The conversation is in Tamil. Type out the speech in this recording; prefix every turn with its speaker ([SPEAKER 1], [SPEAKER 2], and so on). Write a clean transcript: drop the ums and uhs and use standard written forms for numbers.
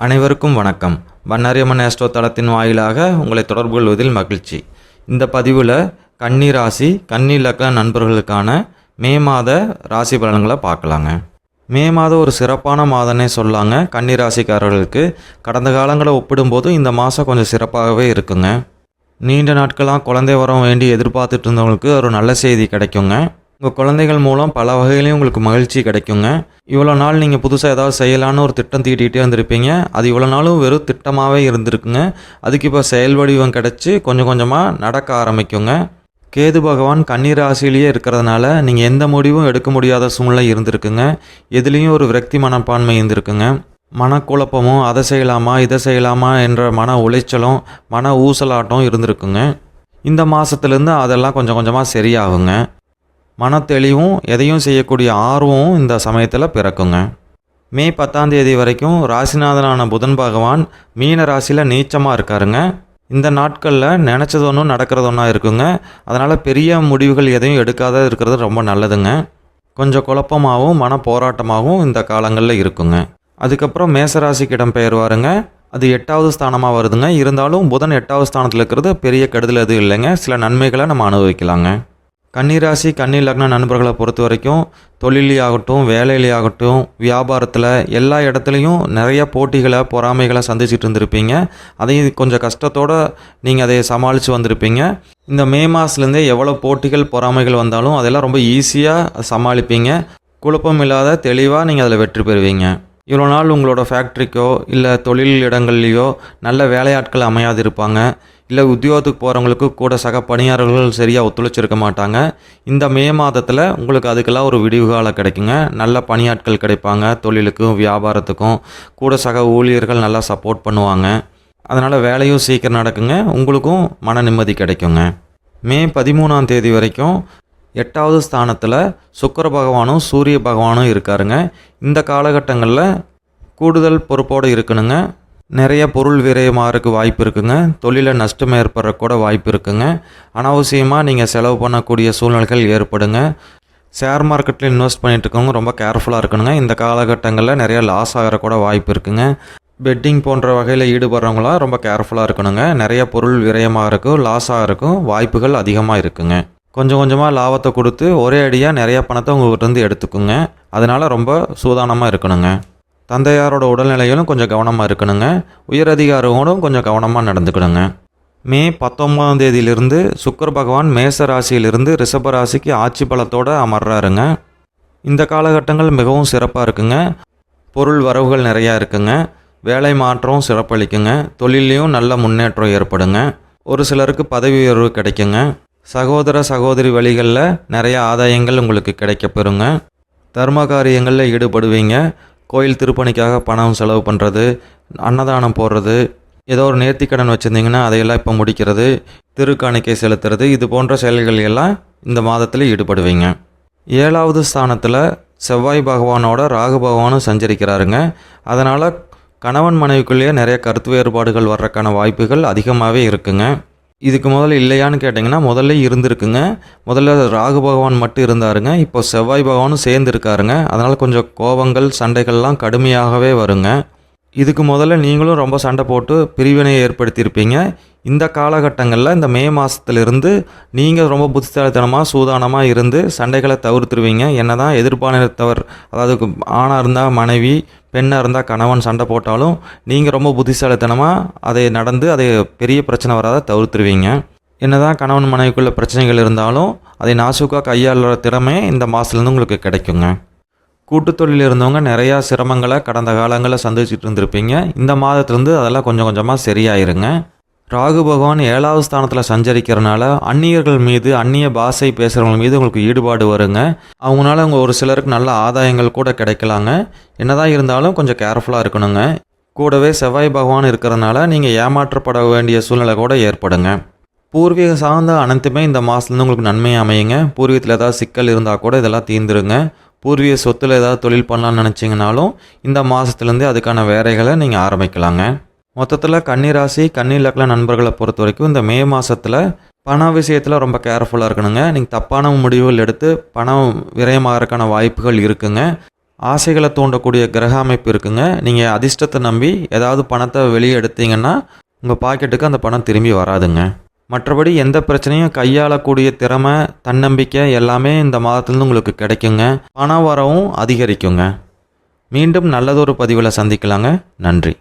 [SPEAKER 1] அனைவருக்கும் வணக்கம். பன்னாரியம்மன் ஆஸ்ட்ரோ தளத்தின் வாயிலாக உங்களை தொடர்பு கொள்வதில் மகிழ்ச்சி. இந்த பதிவில் கன்னி ராசி கன்னி லக்ன நண்பர்களுக்கான மே மாத ராசி பலன்களை பார்க்கலாங்க. மே மாதம் ஒரு சிறப்பான மாதம்னே சொல்லாங்க. கன்னி ராசிக்காரர்களுக்கு கடந்த காலங்களை ஒப்பிடும்போது இந்த மாதம் கொஞ்சம் சிறப்பாகவே இருக்குங்க. நீண்ட நாட்களாக குழந்தை வரம் வேண்டி எதிர்பார்த்துட்டு இருந்தவங்களுக்கு ஒரு நல்ல செய்தி கிடைக்குங்க. உங்கள் குழந்தைகள் மூலம் பல வகையிலையும் உங்களுக்கு மகிழ்ச்சி கிடைக்குங்க. இவ்வளோ நாள் நீங்கள் புதுசாக ஏதாவது செய்யலான்னு ஒரு திட்டம் தீட்டிகிட்டே வந்திருப்பீங்க. அது இவ்வளோ நாளும் வெறும் திட்டமாகவே இருந்திருக்குங்க. அதுக்கு இப்போ செயல் வடிவம் கிடச்சி கொஞ்சம் கொஞ்சமாக நடக்க ஆரம்பிக்குங்க. கேது பகவான் கன்னி ராசியிலேயே இருக்கிறதுனால நீங்கள் எந்த முடிவும் எடுக்க முடியாத சூழ்நிலை இருந்திருக்குங்க. எதுலேயும் ஒரு விரக்தி மனப்பான்மை இருந்திருக்குங்க. மனக்குழப்பமும் அதை செய்யலாமா இதை செய்யலாமா என்ற மன உளைச்சலும் மன ஊசலாட்டம் இருந்திருக்குங்க. இந்த மாதத்துலேருந்து அதெல்லாம் கொஞ்சம் கொஞ்சமாக சரியாகுங்க. மன தெளிவும் எதையும் செய்யக்கூடிய ஆர்வமும் இந்த சமயத்தில் பிறக்குங்க. மே 10ஆம் தேதி வரைக்கும் ராசிநாதனான புதன் பகவான் மீன ராசியில் நீச்சமாக இருக்காருங்க. இந்த நாட்களில் நினச்சது ஒன்றும் நடக்கிறது ஒன்றா இருக்குங்க. அதனால் பெரிய முடிவுகள் எதையும் எடுக்காத இருக்கிறது ரொம்ப நல்லதுங்க. கொஞ்சம் குழப்பமாகவும் மன போராட்டமாகவும் இந்த காலங்களில் இருக்குங்க. அதுக்கப்புறம் மேசராசிக்கு இடம் பெயர்வாருங்க. அது 8வது ஸ்தானமாக வருதுங்க. இருந்தாலும் புதன் 8வது ஸ்தானத்தில் இருக்கிறது பெரிய கெடுதல் எதுவும் இல்லைங்க. சில நன்மைகளை நம்ம அனுபவிக்கலாங்க. கன்னிராசி கன்னி லக்ன நண்பர்களை பொறுத்த வரைக்கும் தொழிலையாகட்டும் வேலையிலையாகட்டும் வியாபாரத்தில் எல்லா இடத்துலையும் நிறைய போட்டிகளை பொறாமைகளை சந்திச்சுட்டு இருந்திருப்பீங்க. அதையும் கொஞ்சம் கஷ்டத்தோடு நீங்கள் அதை சமாளித்து வந்திருப்பீங்க. இந்த மே மாதத்துலேருந்தே எவ்வளோ போட்டிகள் பொறாமைகள் வந்தாலும் அதெல்லாம் ரொம்ப ஈஸியாக சமாளிப்பீங்க. குழப்பம் இல்லாத தெளிவாக நீங்கள் அதில் வெற்றி பெறுவீங்க. இவ்வளோ நாள் உங்களோட ஃபேக்ட்ரிக்கோ இல்லை தொழில் இடங்கள்லையோ நல்ல வேலையாட்கள் அமையாது இருப்பாங்க. இல்லை உத்தியோகத்துக்கு போகிறவங்களுக்கு கூட சக பணியாளர்கள் சரியாக ஒத்துழைச்சிருக்க மாட்டாங்க. இந்த மே மாதத்தில் உங்களுக்கு அதுக்கெல்லாம் ஒரு விடிவு காலம் கிடைக்குங்க. நல்ல பணியாட்கள் கிடைப்பாங்க. தொழிலுக்கும் வியாபாரத்துக்கும் கூட சக ஊழியர்கள் நல்லா சப்போர்ட் பண்ணுவாங்க. அதனால் வேலையும் சீக்கிரம் நடக்குங்க. உங்களுக்கும் மன நிம்மதி கிடைக்குங்க. மே 13ஆம் தேதி வரைக்கும் 8வது ஸ்தானத்தில் சுக்கிர பகவானும் சூரிய பகவானும் இருக்காருங்க. இந்த காலகட்டங்களில் கூடுதல் பொறுப்போடு இருக்கணுங்க. நிறைய பொருள் விரயமாகறதுக்கு வாய்ப்பு இருக்குங்க. தொழிலில் நஷ்டம் ஏற்படுற கூட வாய்ப்பு இருக்குங்க. அனாவசியமாக நீங்கள் செலவு பண்ணக்கூடிய சூழ்நிலைகள் ஏற்படுங்க. ஷேர் மார்க்கெட்டில் இன்வெஸ்ட் பண்ணிட்டு இருக்கவங்க ரொம்ப கேர்ஃபுல்லாக இருக்கணுங்க. இந்த காலகட்டங்களில் நிறைய லாஸ் ஆகிற கூட வாய்ப்பு இருக்குங்க. பெட்டிங் போன்ற வகையில் ஈடுபடுறவங்களாம் ரொம்ப கேர்ஃபுல்லாக இருக்கணுங்க. நிறைய பொருள் விரயமாகறதுக்கும் லாஸ் ஆகிறதுக்கும் வாய்ப்புகள் அதிகமாக இருக்குங்க. கொஞ்சம் கொஞ்சமாக லாபத்தை கொடுத்து ஒரே அடியாக நிறைய பணத்தை உங்கள்கிட்ட எடுத்துக்குங்க. அதனால் ரொம்ப சூதானமாக இருக்கணுங்க. தந்தையாரோட உடல்நிலையிலும் கொஞ்சம் கவனமாக இருக்கணுங்க. உயரதிகாரியோடும் கொஞ்சம் கவனமாக நடந்துக்கணுங்க. மே 19ஆம் தேதியிலிருந்து சுக்கிர பகவான் மேச ராசியிலிருந்து ரிஷப ராசிக்கு ஆட்சி பலத்தோடு அமர்றாருங்க. இந்த காலகட்டங்கள் மிகவும் சிறப்பாக இருக்குங்க. பொருள் வரவுகள் நிறையா இருக்குங்க. வேலை மாற்றம் சிறப்பளிக்குங்க. தொழிலையும் நல்ல முன்னேற்றம் ஏற்படுங்க. ஒரு சிலருக்கு பதவி உயர்வு கிடைக்குங்க. சகோதர சகோதரி வழிகளில் நிறைய ஆதாயங்கள் உங்களுக்கு கிடைக்கப்பெறுங்க. தர்ம காரியங்களில் ஈடுபடுவீங்க. கோயில் திருப்பணிக்காக பணம் செலவு பண்ணுறது, அன்னதானம் போடுறது, ஏதோ ஒரு நேர்த்திக்கடன் வச்சுருந்தீங்கன்னா அதையெல்லாம் இப்போ முடிக்கிறது, திருக்காணிக்கை செலுத்துறது, இது போன்ற செயல்கள் எல்லாம் இந்த மாதத்தில் ஈடுபடுவீங்க. 7வது ஸ்தானத்தில் செவ்வாய் பகவானோட ராகு பகவானும் சஞ்சரிக்கிறாருங்க. அதனால் கணவன் மனைவிக்குள்ளேயே நிறைய கருத்து வேறுபாடுகள் வர்றதுக்கான வாய்ப்புகள் அதிகமாகவே இருக்குங்க. இதுக்கு முதல்ல இல்லையான்னு கேட்டிங்கன்னா முதல்ல இருந்திருக்குங்க. முதல்ல ராகு பகவான் மட்டும் இருந்தாருங்க. இப்போ செவ்வாய் பகவானும் சேர்ந்து இருக்காருங்க. அதனால் கொஞ்சம் கோபங்கள் சண்டைகள்லாம் கடுமையாகவே வருங்க. இதுக்கு முதல்ல நீங்களும் ரொம்ப சண்டை போட்டு பிரிவினையை ஏற்படுத்தியிருப்பீங்க. இந்த காலகட்டங்களில் இந்த மே மாதத்துலேருந்து நீங்கள் ரொம்ப புத்திசாலித்தனமாக சூதானமாக இருந்து சண்டைகளை தவிர்த்துருவீங்க. என்ன தான் எதிர்பாலினத்தவர், அதாவது ஆணாக இருந்தால் மனைவி, பெண்ணாக இருந்தால் கணவன் சண்டை போட்டாலும் நீங்கள் ரொம்ப புத்திசாலித்தனமாக அதை பெரிய பிரச்சனை வராத தவிர்த்துருவீங்க. என்ன தான் கணவன் மனைவிக்குள்ள பிரச்சனைகள் இருந்தாலும் அதை நாசுக்காக கையாளுற திறமை இந்த மாதத்துலேருந்து உங்களுக்கு கிடைக்குங்க. கூட்டு தொழில் இருந்தவங்க நிறையா சிரமங்களை கடந்த காலங்களில் சந்திச்சுட்டு இருந்திருப்பீங்க. இந்த மாதத்துலேருந்து அதெல்லாம் கொஞ்சம் கொஞ்சமாக சரியாயிருங்க. ராகு பகவான் 7வது ஸ்தானத்தில் சஞ்சரிக்கிறனால அந்நியர்கள் மீது, அந்நிய பாஷை பேசுகிறவங்க மீது உங்களுக்கு ஈடுபாடு வருங்க. அவங்களால ஒரு சிலருக்கு நல்ல ஆதாயங்கள் கூட கிடைக்கலாங்க. என்னதான் இருந்தாலும் கொஞ்சம் கேர்ஃபுல்லாக இருக்கணுங்க. கூடவே செவ்வாய் பகவான் இருக்கிறதுனால நீங்கள் ஏமாற்றப்பட வேண்டிய சூழ்நிலை கூட ஏற்படுங்க. பூர்வீக சார்ந்த அனைத்துமே இந்த மாதத்துலேருந்து உங்களுக்கு நன்மை அமையுங்க. பூர்வீகத்தில் ஏதாவது சிக்கல் இருந்தால் கூட இதெல்லாம் தீர்ந்துருங்க. பூர்வீக சொத்தில் ஏதாவது தொழில் பண்ணலான்னு நினச்சிங்கனாலும் இந்த மாதத்துலேருந்தே அதுக்கான வேலைகளை நீங்கள் ஆரம்பிக்கலாங்க. மொத்தத்தில் கன்னிராசி கன்னி லக்ன நண்பர்களை பொறுத்த வரைக்கும் இந்த மே மாதத்தில் பண விஷயத்தில் ரொம்ப கேர்ஃபுல்லாக இருக்கணுங்க. நீங்கள் தப்பான முடிவுகள் எடுத்து பணம் விரயமாகறதுக்கான வாய்ப்புகள் இருக்குங்க. ஆசைகளை தூண்டக்கூடிய கிரக அமைப்பு இருக்குங்க. நீங்கள் அதிர்ஷ்டத்தை நம்பி ஏதாவது பணத்தை வெளியே எடுத்தீங்கன்னா உங்கள் பாக்கெட்டுக்கு அந்த பணம் திரும்பி வராதுங்க. மற்றபடி எந்த பிரச்சனையும் கையாளக்கூடிய திறமை, தன்னம்பிக்கை எல்லாமே இந்த மாதத்துலேருந்து உங்களுக்கு கிடைக்குங்க. பண வரவும் அதிகரிக்குங்க. மீண்டும் நல்லதொரு பதிவில் சந்திக்கலாங்க. நன்றி.